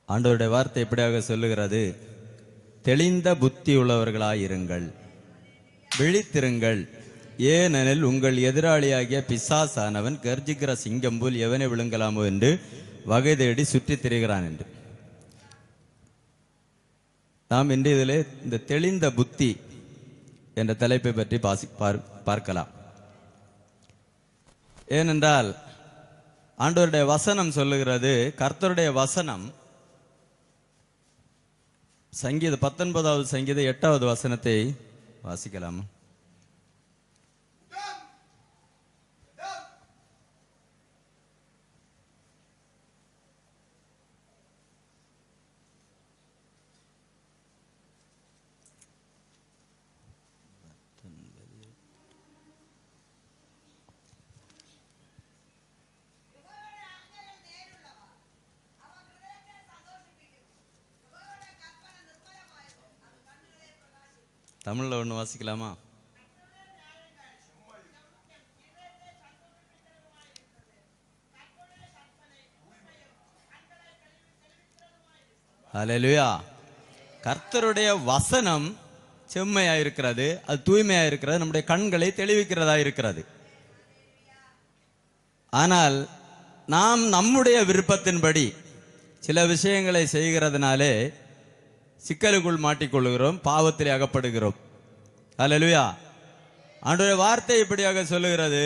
ஆண்டவருடைய வார்த்தை எப்படியாக சொல்லுகிறது? தெளிந்த புத்தி உள்ளவர்களாயிருங்கள், விழித்திருங்கள், ஏனெனில் உங்கள் எதிராளியாகிய பிசாசானவன் கர்ஜிக்கிற சிங்கம் போல் எவனை விழுங்கலாமோ என்று வகை தேடி சுற்றித் திரிகிறான் என்று. நாம் இன்று இதில் இந்த தெளிந்த புத்தி என்ற தலைப்பை பற்றி பார்க்கலாம். ஏனென்றால் ஆண்டவருடைய வசனம் சொல்லுகிறது, கர்த்தருடைய வசனம் சங்கீத 19வது சங்கீத 8வது வசனத்தை வாசிக்கலாம். தமிழ்ல ஒன்று வாசிக்கலாமா? ஹல்லேலூயா. கர்த்தருடைய வசனம் செம்மையா இருக்கிறது, அது தூய்மையா இருக்கிறது, நம்முடைய கண்களை தெளிவிக்கிறதா இருக்கிறது. ஆனால் நாம் நம்முடைய விருப்பத்தின்படி சில விஷயங்களை செய்கிறதுனாலே சிக்கலுக்குள் மாட்டிக்கொள்கிறோம், பாவத்தில் அகப்படுகிறோம். ஹல்லேலூயா. ஆண்டவருடைய வார்த்தை இப்படியாக சொல்லுகிறது,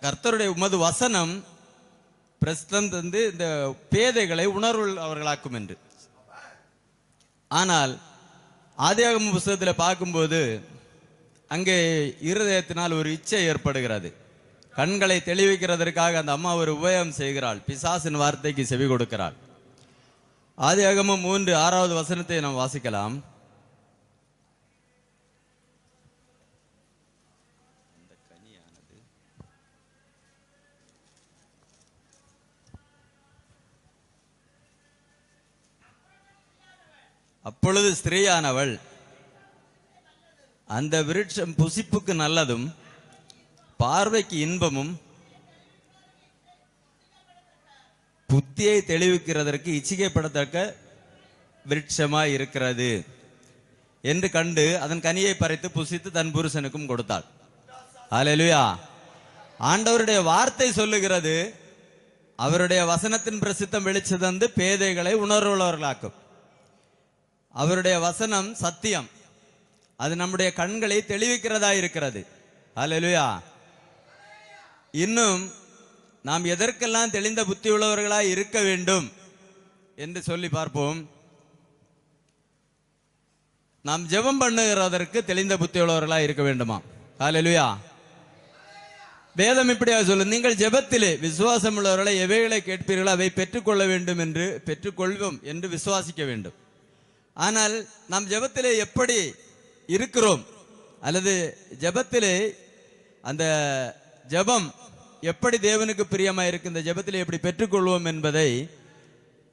கர்த்தருடைய உமது வசனம் பிரஸ்தம் தந்து இந்த பேதைகளை உணர்வு அவர்களாக்கும் என்று. ஆனால் ஆதியாகம புத்தகத்தில் பார்க்கும்போது அங்கே இருதயத்தினால் ஒரு இச்சை ஏற்படுகிறது. கண்களை தெளிவிக்கிறதற்காக அந்த அம்மா ஒரு உபயம் செய்கிறாள், பிசாசின் வார்த்தைக்கு செவி கொடுக்கிறாள். ஆதியாகமம் 3:6வது வசனத்தை நாம் வாசிக்கலாம். அப்பொழுது ஸ்திரீயானவள், அந்த விருட்சம் புசிப்புக்கு நல்லதும் பார்வைக்கு இன்பமும் புத்தியை தெளிவிக்கிறதற்கு இச்சிக்கப்படத்தக்க விருட்சமாய் இருக்கிறது என்று கண்டு அதன் கனியை பறித்து புசித்து தன் புருஷனுக்கும் கொடுத்தாள். ஹல்லேலூயா. ஆண்டவருடைய வார்த்தை சொல்லுகிறது, அவருடைய வசனத்தின் பிரசித்தம் வெளிச்சம் தந்து பேதைகளை உணர்வுள்ளவர்களாக்கும். அவருடைய வசனம் சத்தியம், அது நம்முடைய கண்களை தெளிவிக்கிறதா இருக்கிறது. ஹல்லேலூயா. இன்னும் நாம் எதற்கெல்லாம் தெளிந்த புத்தி உள்ளவர்களாய் இருக்க வேண்டும் என்று சொல்லி பார்ப்போம். நாம் ஜெபம் பண்ணுகிறதற்கு தெளிந்த புத்தி உள்ளவர்களாய் இருக்க வேண்டுமா? ஹல்லேலூயா. வேதம் இப்படியாக சொல்லு, நீங்கள் ஜெபத்திலே விசுவாசம் உள்ளவர்களை எவைகளை கேட்பீர்களோ அவை பெற்றுக்கொள்ள வேண்டும் என்று, பெற்றுக்கொள்வோம் என்று விசுவாசிக்க வேண்டும். ஆனால் நாம் ஜெபத்திலே எப்படி இருக்கிறோம், அல்லது ஜெபத்திலே அந்த ஜெபம் எப்படி தேவனுக்கு பிரியமா இருக்கு, இந்த ஜெபத்திலே எப்படி பெற்றுக்கொள்வோம் என்பதை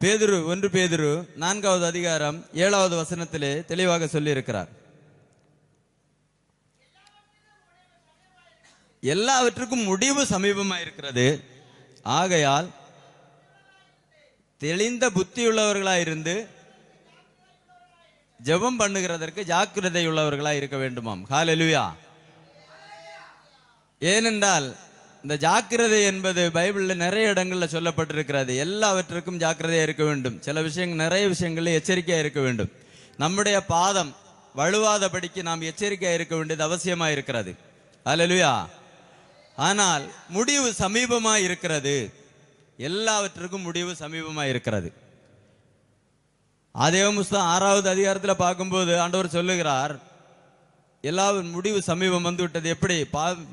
1 பேதுரு 4வது அதிகாரம் 7வது வசனத்திலே தெளிவாக சொல்லி இருக்கிறார். எல்லாவற்றுக்கும் முடிவு சமீபமா இருக்கிறது, ஆகையால் தெளிந்த புத்தியுள்ளவர்களாய் இருந்து ஜெபம் பண்ணுகிறதற்கு ஜாக்கிரதை உள்ளவர்களாய் இருக்க வேண்டுமாம். ஹல்லேலூயா. ஏனென்றால் இந்த ஜாக்கிரதை என்பது பைபிள்ல நிறைய இடங்கள்ல சொல்லப்பட்டிருக்கிறது. எல்லாவற்றுக்கும் ஜாக்கிரதையா இருக்க வேண்டும். சில விஷயங்கள், நிறைய விஷயங்கள்ல எச்சரிக்கையா இருக்க வேண்டும். நம்முடைய பாதம் வழுவாதபடிக்கு நாம் எச்சரிக்கையா இருக்க வேண்டியது அவசியமா இருக்கிறது. ஹல்லேலூயா. ஆனால் முடிவு சமீபமா இருக்கிறது. எல்லாவற்றுக்கும் முடிவு சமீபமா இருக்கிறது. ஆதியாகமம் 6வது அதிகாரத்தில் பார்க்கும்போது ஆண்டவர் சொல்லுகிறார், எல்லா முடிவு சமீபம் வந்து விட்டது. எப்படி?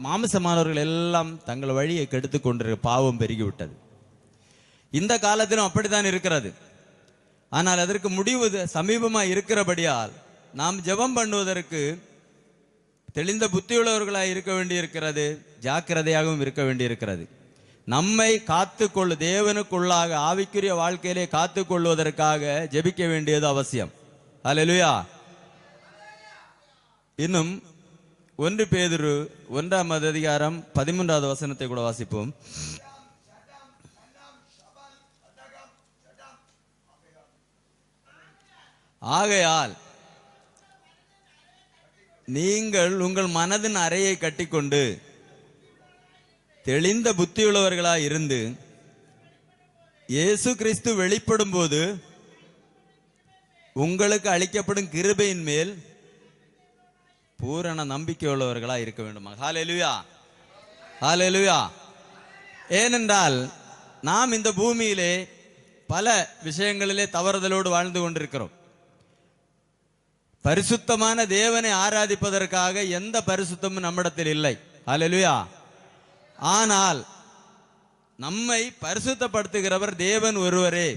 மாமிசமானவர்கள் எல்லாம் தங்கள் வழியை கெடுத்து கொண்டிருக்க பாவம் பெருகிவிட்டது. இந்த காலத்திலும் அப்படித்தான் இருக்கிறது. ஆனால் அதற்கு முடிவு சமீபமா இருக்கிறபடியால் நாம் ஜெபம் பண்ணுவதற்கு தெளிந்த புத்தியுள்ளவர்களாய் இருக்க வேண்டியிருக்கிறது, ஜாக்கிரதையாகவும் இருக்க வேண்டியிருக்கிறது. நம்மை காத்துக்கொள்ளு, தேவனுக்குள்ளாக ஆவிக்குரிய வாழ்க்கையிலே காத்துக்கொள்வதற்காக ஜெபிக்க வேண்டியது அவசியம். ஹல்லேலூயா. இன்னும் 1 பேதுரு 1வது அதிகாரம் 13வது வசனத்தை கூட வாசிப்போம். ஆகையால் நீங்கள் உங்கள் மனதின் அறையை கட்டிக்கொண்டு தெளிந்த புத்தியுள்ளவர்களாய் இருந்து இயேசு கிறிஸ்து வெளிப்படும் போது உங்களுக்கு அளிக்கப்படும் கிருபையின் மேல் பூரண நம்பிக்கை உள்ளவர்களா இருக்க வேண்டுமா? ஹல்லேலூயா, ஹல்லேலூயா. ஏனென்றால் நாம் இந்த பூமியிலே பல விஷயங்களிலே தவறுதலோடு வாழ்ந்து கொண்டிருக்கிறோம். பரிசுத்தமான தேவனை ஆராதிப்பதற்காக எந்த பரிசுத்தமும் நம்மிடத்தில் இல்லை. ஹல்லேலூயா. ஆனால் நம்மை பரிசுத்தப்படுத்துகிறவர் தேவன் ஒருவரே.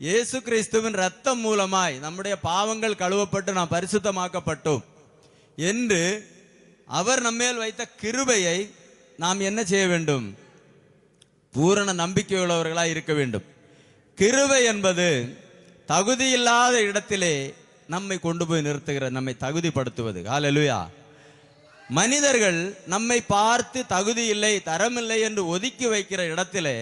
இயேசு கிறிஸ்துவின் ரத்தம் மூலமாய் நம்முடைய பாவங்கள் கழுவப்பட்டு நாம் பரிசுத்தமாக்கப்பட்டோம் என்று அவர் நம்மேல் வைத்த கிருபையை நாம் என்ன செய்ய வேண்டும்? பூரண நம்பிக்கையுள்ளவர்களாய் இருக்க வேண்டும். கிருபை என்பது தகுதியில்லாத இடத்திலே நம்மை கொண்டு போய் நிறுத்துகிறது, நம்மை தகுதிப்படுத்துவது. ஹல்லேலூயா. மனிதர்கள் நம்மை பார்த்து தகுதி இல்லை, தரமில்லை என்று ஒதுக்கி வைக்கிற இடத்திலே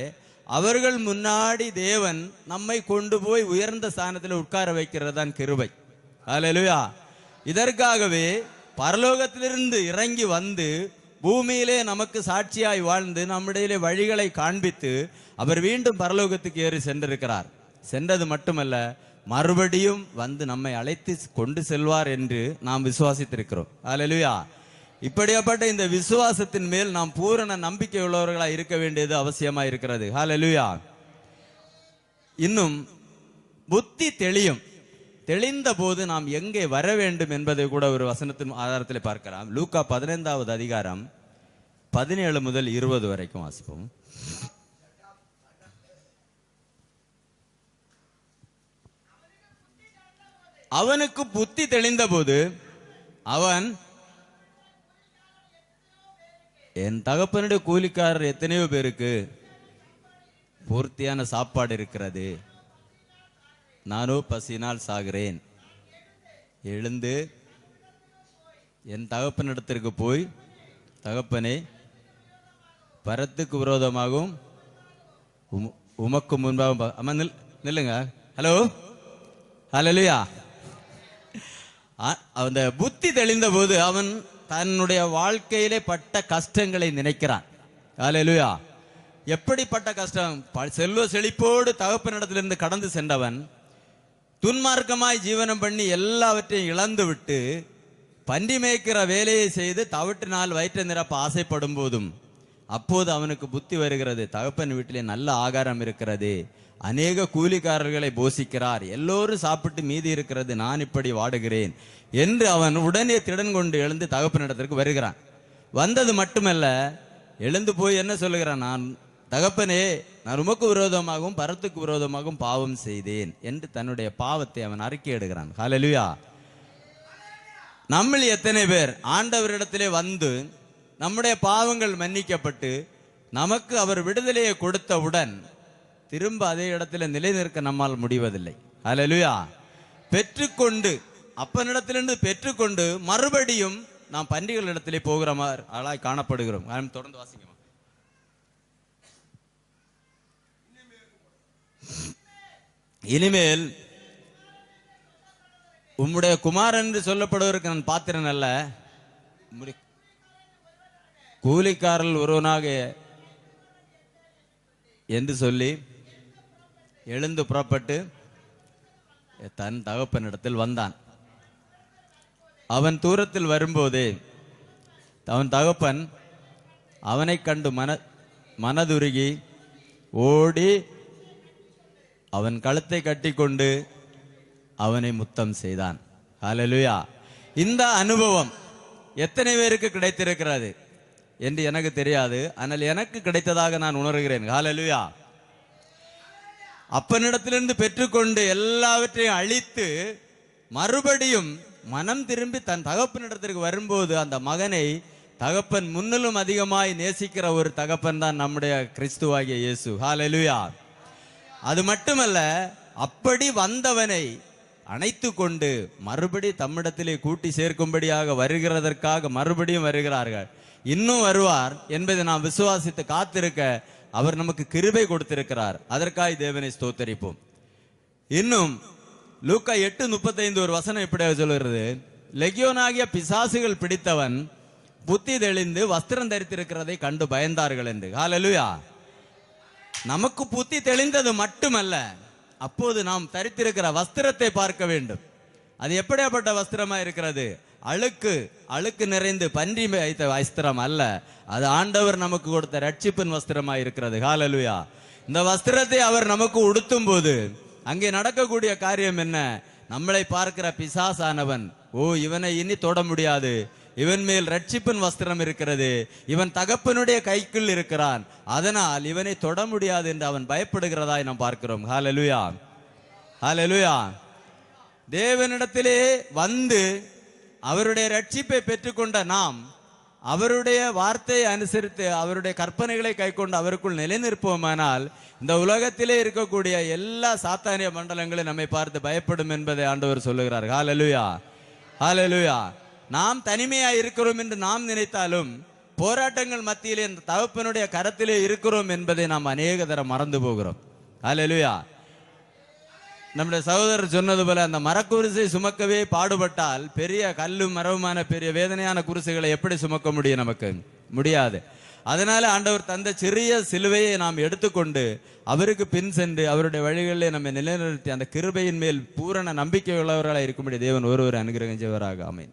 அவர்கள் முன்னாடி தேவன் நம்மை கொண்டு போய் உயர்ந்த ஸ்தானத்தில் உட்கார வைக்கிறது தான் கிருபை. ஹல்லேலூயா. இதற்காகவே பரலோகத்திலிருந்து இறங்கி வந்து பூமியிலே நமக்கு சாட்சியாய் வாழ்ந்து நம்முடைய வழிகளை காண்பித்து அவர் மீண்டும் பரலோகத்துக்கு ஏறி சென்றிருக்கிறார். சென்றது மட்டுமல்ல, மறுபடியும் வந்து நம்மை அழைத்து கொண்டு செல்வார் என்று நாம் விசுவாசித்திருக்கிறோம். ஹல்லேலூயா. இப்படியாப்பட்ட இந்த விசுவாசத்தின் மேல் நாம் பூரண நம்பிக்கை உள்ளவர்களாக இருக்க வேண்டியது அவசியமா இருக்கிறது. ஹல்லேலூயா. இன்னும் புத்தி தெளிந்த போது நாம் எங்கே வர வேண்டும் என்பதை கூட ஒரு வசனத்தின் ஆதாரத்தில் பார்க்கலாம். லூக்கா 15வது அதிகாரம் 17 முதல் 20 வரைக்கும் வாசிப்போம். அவனுக்கு புத்தி தெளிந்த போது அவன், என் தகப்பனுடைய கூலிக்காரர் எத்தனையோ பேருக்கு பூர்த்தியான சாப்பாடு இருக்கிறது, நானோ பசியினால் சாகிறேன். எழுந்து என் தகப்பனிடத்திற்கு போய், தகப்பனே, பரத்துக்கு விரோதமாகவும் உமக்கு முன்பாகவும் நில்லுங்க. ஹலோ, ஹல்லேலூயா. அந்த புத்தி தெளிந்த போது அவன் தன்னுடைய வாழ்க்கையிலே பட்ட கஷ்டங்களை நினைக்கிறான். ஹல்லேலூயா. எப்படிப்பட்ட கஷ்டம்? செல்வ செழிப்போடு தகப்பனிடத்திலிருந்து கடந்து சென்றவன் துன்மார்க்கமாய் ஜீவனம் பண்ணி எல்லாவற்றையும் இழந்து விட்டு பன்றி மேய்க்கிற வேலையை செய்து தவிட்டினால் வயிற்று நிரப்ப ஆசைப்படும் போதும் அப்போது அவனுக்கு புத்தி வருகிறது, தகப்பன் வீட்டிலே நல்ல ஆகாரம் இருக்கிறது, அநேக கூலிக்காரர்களை போஷிக்கிறார், எல்லோரும் சாப்பிட்டு மீதி இருக்கிறது, நான் இப்படி வாடுகிறேன் என்று அவன் உடனே திடன் கொண்டு எழுந்து தகப்பனிடத்திற்கு வருகிறான். வந்தது மட்டுமல்ல, எழுந்து போய் என்ன சொல்லுகிறான்? நான் தகப்பனே, நான் உமக்கு விரோதமாகவும் பரத்துக்கு விரோதமாகவும் பாவம் செய்தேன் என்று தன்னுடைய பாவத்தை அவன் அறிக்கையிடுகிறான். ஹல்லேலூயா. நம்மில் எத்தனை பேர் ஆண்டவரிடத்திலே வந்து நம்முடைய பாவங்கள் மன்னிக்கப்பட்டு நமக்கு அவர் விடுதலையை கொடுத்தவுடன் திரும்ப அதே இடத்துல நிலை நிற்க நம்மால் முடிவதில்லை. ஹல்லேலூயா. பெற்றுக்கொண்டு, அப்பனிடத்திலிருந்து பெற்றுக்கொண்டு மறுபடியும் நாம் பன்றிகள் இடத்திலே போகிற மாதிரி ஆளாய் காணப்படுகிறோம். தொடர்ந்து வாசிங்க. இனிமேல் உம்முடைய குமாரன் என்று சொல்லப்படுவதற்கு நான் பாத்திரன் அல்ல, கூலிக்காரல் ஒருவனாக என்று சொல்லி எழுந்து புறப்பட்டு தன் தகப்பனிடத்தில் வந்தான். அவன் தூரத்தில் வரும்போதே அவன் தகப்பன் அவனை கண்டு மனதுருகி ஓடி அவன் கழுத்தை கட்டிக்கொண்டு அவனை முத்தம் செய்தான். ஹல்லேலூயா. இந்த அனுபவம் எத்தனை பேருக்கு கிடைத்திருக்கிறது என்று எனக்கு தெரியாது, ஆனால் எனக்கு கிடைத்ததாக நான் உணர்கிறேன். ஹல்லேலூயா. அப்பனிடத்திலிருந்து பெற்றுக்கொண்டு எல்லாவற்றையும் அழித்து மறுபடியும் மனம் திரும்பி தன் தகப்பனிடத்திற்கு வரும்போது அந்த மகனை தகப்பன் முன்னிலும் அதிகமாய் நேசிக்கிற ஒரு தகப்பன் தான் நம்முடைய கிறிஸ்துவாகிய இயேசு. ஹல்லேலூயா. அது மட்டுமல்ல, அப்படி வந்தவனை அணைத்து கொண்டு மறுபடி தம்மிடத்திலே கூட்டி சேர்க்கும்படியாக வருகிறதற்காக மறுபடியும் வருகிறார்கள். இன்னும் வருவார் என்பதை நாம் விசுவாசித்து காத்திருக்க அவர் நமக்கு கிருபை கொடுத்திருக்கிறார். அதற்காக தேவனை ஸ்தோத்தரிப்போம். இன்னும் லூக்கா 8:35 ஒரு வசனம் இப்படியாக சொல்லுகிறது, லெகியோனாகிய பிசாசுகள் பிடித்தவன் புத்தி தெளிந்து வஸ்திரம் தரித்திருக்கிறதை கண்டு பயந்தார்கள் என்று. ஹல்லேலூயா. நமக்கு புத்தி தெளிந்தது மட்டுமல்ல, அப்போது நாம் தரித்திருக்கிற வஸ்திரத்தை பார்க்க வேண்டும். அது எப்படியாப்பட்ட வஸ்திரமா இருக்கிறது? அழுக்கு நிறைந்து பன்றி வைத்த வஸ்திரம் அல்ல, அது ஆண்டவர் நமக்கு கொடுத்த ரட்சிப்பின் வஸ்திரமா இருக்கிறது. ஹல்லேலூயா. இந்த வஸ்திரத்தை அவர் நமக்கு உடுத்தும் போது அங்கே நடக்கக்கூடிய காரியம் என்ன? நம்மளை பார்க்கிற பிசாசானவன், ஓ இவனை இனி தொட முடியாது, இவன் மேல் ரட்சிப்பின் வஸ்திரம் இருக்கிறது, இவன் தகப்பனுடைய கைக்குள் இருக்கிறான், அதனால் இவனை தொட முடியாது என்று அவன் பயப்படுகிறதாய் நாம் பார்க்கிறோம். ஹல்லேலூயா. ஹல்லேலூயா. தேவனிடத்திலே வந்து அவருடைய ரட்சிப்பை பெற்றுக்கொண்ட நாம் அவருடைய வார்த்தையை அனுசரித்து அவருடைய கற்பனைகளை கைக்கொண்டு அவருக்குள் நிலைநிற்போமானால் இந்த உலகத்திலே இருக்கக்கூடிய எல்லா சாத்தானிய மண்டலங்களும் நம்மை பார்த்து பயப்படும் என்பதை ஆண்டவர் சொல்லுகிறார். ஹல்லேலூயா. ஹல்லேலூயா. நாம் தனிமையா இருக்கிறோம் என்று நாம் நினைத்தாலும் போராட்டங்கள் மத்தியிலே இந்த தகப்பனுடைய கரத்திலே இருக்கிறோம் என்பதை நாம் அநேக தரம் மறந்து போகிறோம். ஹல்லேலூயா. நம்முடைய சகோதரர் சொன்னது போல அந்த மரக்குரிசை சுமக்கவே பாடுபட்டால் பெரிய கல்லும் மரவுமான பெரிய வேதனையான குரிசைகளை எப்படி சுமக்க முடியும்? நமக்கு முடியாது. அதனால ஆண்டவர் தந்த சிறிய சிலுவையை நாம் எடுத்துக்கொண்டு அவருக்கு பின் சென்று அவருடைய வழிகளிலே நம்மை நிலைநிறுத்தி அந்த கிருபையின் மேல் பூரண நம்பிக்கை உள்ளவர்களாக இருக்கும்படி தேவன் ஒருவர் அனுகிரகம் செய்வராக. ஆமென்.